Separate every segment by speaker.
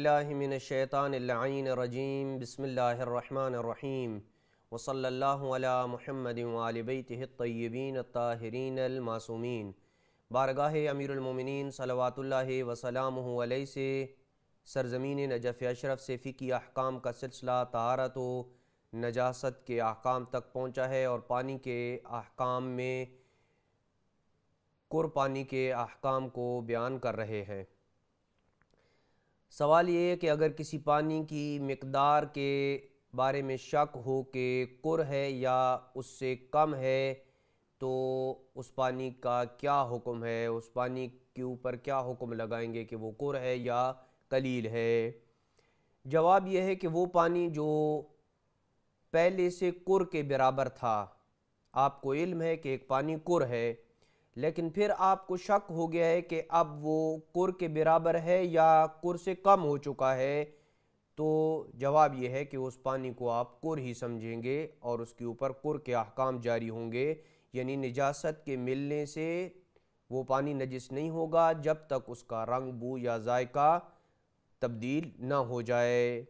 Speaker 1: باللہ من الشیطان اللعین الرجیم بسم اللہ الرحمن الرحیم وصلی اللہ علی محمد وآل بیتہ الطیبین الطاہرین المعصومین۔ بارگاہ امیر المومنین صلوات اللہ وسلامہ علیہ سے سرزمین نجف اشرف سے فقہی احکام کا سلسلہ طہارت و نجاست کے احکام تک پہنچا ہے، اور پانی کے احکام میں پانی کے احکام کو بیان کر رہے ہیں۔ سوال یہ ہے کہ اگر کسی پانی کی مقدار کے بارے میں شک ہو کہ ہے یا اس سے کم ہے، تو اس پانی کا کیا حکم ہے، اس پانی کے اوپر کیا حکم لگائیں گے کہ وہ ہے یا قلیل ہے؟ جواب یہ ہے کہ وہ پانی جو پہلے سے کے برابر تھا، آپ کو علم ہے کہ ایک پانی ہے، لیکن پھر آپ کو شک ہو گیا ہے کہ اب وہ کے برابر ہے یا سے کم ہو چکا ہے، تو جواب یہ ہے کہ اس پانی کو آپ ہی سمجھیں گے اور اس کے اوپر کے احکام جاری ہوں گے، یعنی نجاست کے ملنے سے وہ پانی نجس نہیں ہوگا جب تک اس کا رنگ، بو یا ذائقہ تبدیل نہ ہو جائے۔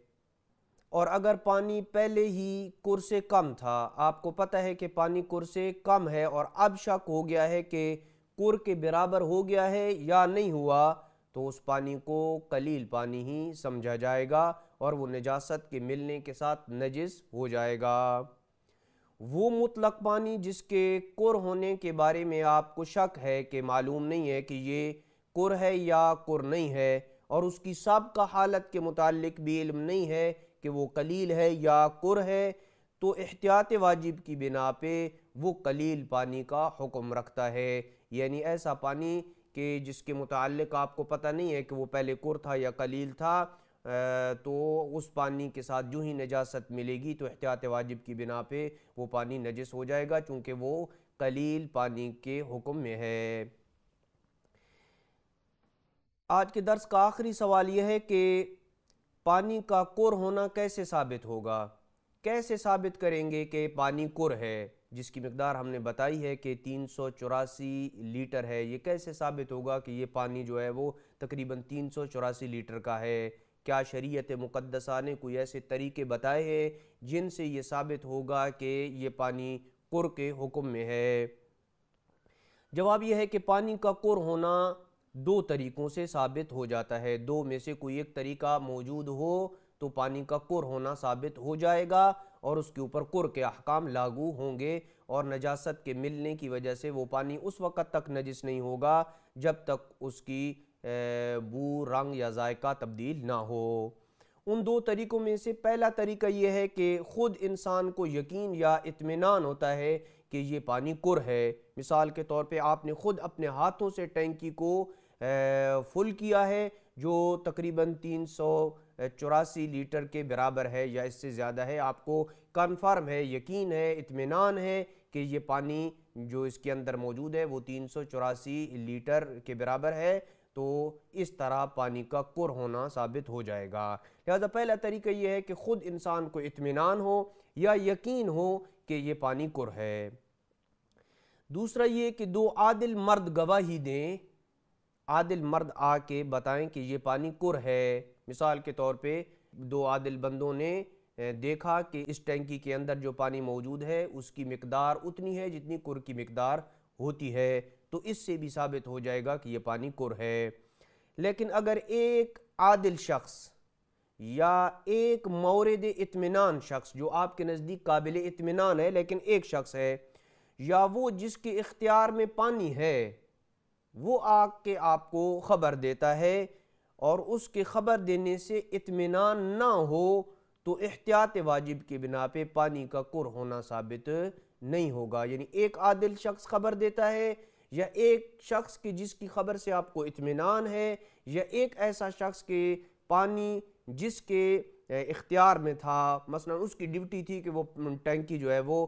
Speaker 1: اور اگر پانی پہلے ہی سے کم تھا، آپ کو پتہ ہے کہ پانی سے کم ہے، اور اب شک ہو گیا ہے کہ کے برابر ہو گیا ہے یا نہیں ہوا، تو اس پانی کو قلیل پانی ہی سمجھا جائے گا اور وہ نجاست کے ملنے کے ساتھ نجس ہو جائے گا۔ وہ مطلق پانی جس کے ہونے کے بارے میں آپ کو شک ہے کہ معلوم نہیں ہے کہ یہ ہے یا نہیں ہے، اور اس کی سابقہ حالت کے متعلق بھی علم نہیں ہے کہ وہ قلیل ہے یا ہے، تو احتیاط واجب کی بنا پہ وہ قلیل پانی کا حکم رکھتا ہے، یعنی ایسا پانی کہ جس کے متعلق آپ کو پتہ نہیں ہے کہ وہ پہلے تھا یا قلیل تھا، تو اس پانی کے ساتھ جو ہی نجاست ملے گی تو احتیاط واجب کی بنا پہ وہ پانی نجس ہو جائے گا، چونکہ وہ قلیل پانی کے حکم میں ہے۔ آج کے درس کا آخری سوال یہ ہے کہ پانی کا ہونا کیسے ثابت ہوگا؟ کیسے ثابت کریں گے کہ پانی ہے، جس کی مقدار ہم نے بتائی ہے کہ 384 لیٹر ہے؟ یہ کیسے ثابت ہوگا کہ یہ پانی جو ہے وہ تقریباً 384 لیٹر کا ہے؟ کیا شریعت مقدسہ نے کوئی ایسے طریقے بتائے ہیں جن سے یہ ثابت ہوگا کہ یہ پانی کے حکم میں ہے؟ جواب یہ ہے کہ پانی کا ہونا دو طریقوں سے ثابت ہو جاتا ہے، دو میں سے کوئی ایک طریقہ موجود ہو تو پانی کا ہونا ثابت ہو جائے گا اور اس کے اوپر کے احکام لاگو ہوں گے، اور نجاست کے ملنے کی وجہ سے وہ پانی اس وقت تک نجس نہیں ہوگا جب تک اس کی بو، رنگ یا ذائقہ تبدیل نہ ہو۔ ان دو طریقوں میں سے پہلا طریقہ یہ ہے کہ خود انسان کو یقین یا اطمینان ہوتا ہے کہ یہ پانی ہے۔ مثال کے طور پہ آپ نے خود اپنے ہاتھوں سے ٹینکی کو فل کیا ہے جو تقریباً 384 لیٹر کے برابر ہے یا اس سے زیادہ ہے، آپ کو کنفرم ہے، یقین ہے، اطمینان ہے کہ یہ پانی جو اس کے اندر موجود ہے وہ 384 لیٹر کے برابر ہے، تو اس طرح پانی کا ہونا ثابت ہو جائے گا۔ لہذا پہلا طریقہ یہ ہے کہ خود انسان کو اطمینان ہو یا یقین ہو کہ یہ پانی ہے۔ دوسرا یہ کہ دو عادل مرد گواہی دیں، عادل مرد آ کے بتائیں کہ یہ پانی ہے۔ مثال کے طور پہ دو عادل بندوں نے دیکھا کہ اس ٹینکی کے اندر جو پانی موجود ہے اس کی مقدار اتنی ہے جتنی کی مقدار ہوتی ہے، تو اس سے بھی ثابت ہو جائے گا کہ یہ پانی ہے۔ لیکن اگر ایک عادل شخص یا ایک مورد اطمینان شخص جو آپ کے نزدیک قابل اطمینان ہے لیکن ایک شخص ہے، یا وہ جس کے اختیار میں پانی ہے، وہ آ کے آپ کو خبر دیتا ہے اور اس کے خبر دینے سے اطمینان نہ ہو، تو احتیاط واجب کے بنا پہ پانی کا ہونا ثابت نہیں ہوگا۔ یعنی ایک عادل شخص خبر دیتا ہے، یا ایک شخص کی جس کی خبر سے آپ کو اطمینان ہے، یا ایک ایسا شخص کے پانی جس کے اختیار میں تھا، مثلا اس کی ڈیوٹی تھی کہ وہ ٹینکی جو ہے وہ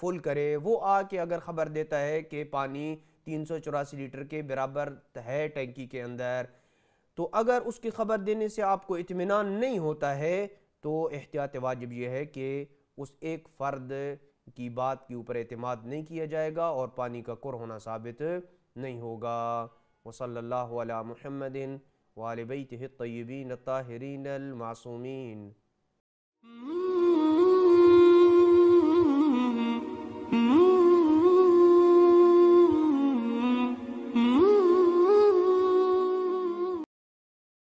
Speaker 1: فل کرے، وہ آ کے اگر خبر دیتا ہے کہ پانی 384 لیٹر کے برابر ہے ٹینکی کے اندر، تو اگر اس کی خبر دینے سے آپ کو اطمینان نہیں ہوتا ہے تو احتیاط واجب یہ ہے کہ اس ایک فرد کی بات کے اوپر اعتماد نہیں کیا جائے گا اور پانی کا ہونا ثابت نہیں ہوگا۔ وصلی اللہ علی محمد وآل بیتہ الطیبین الطاہرین المعصومین.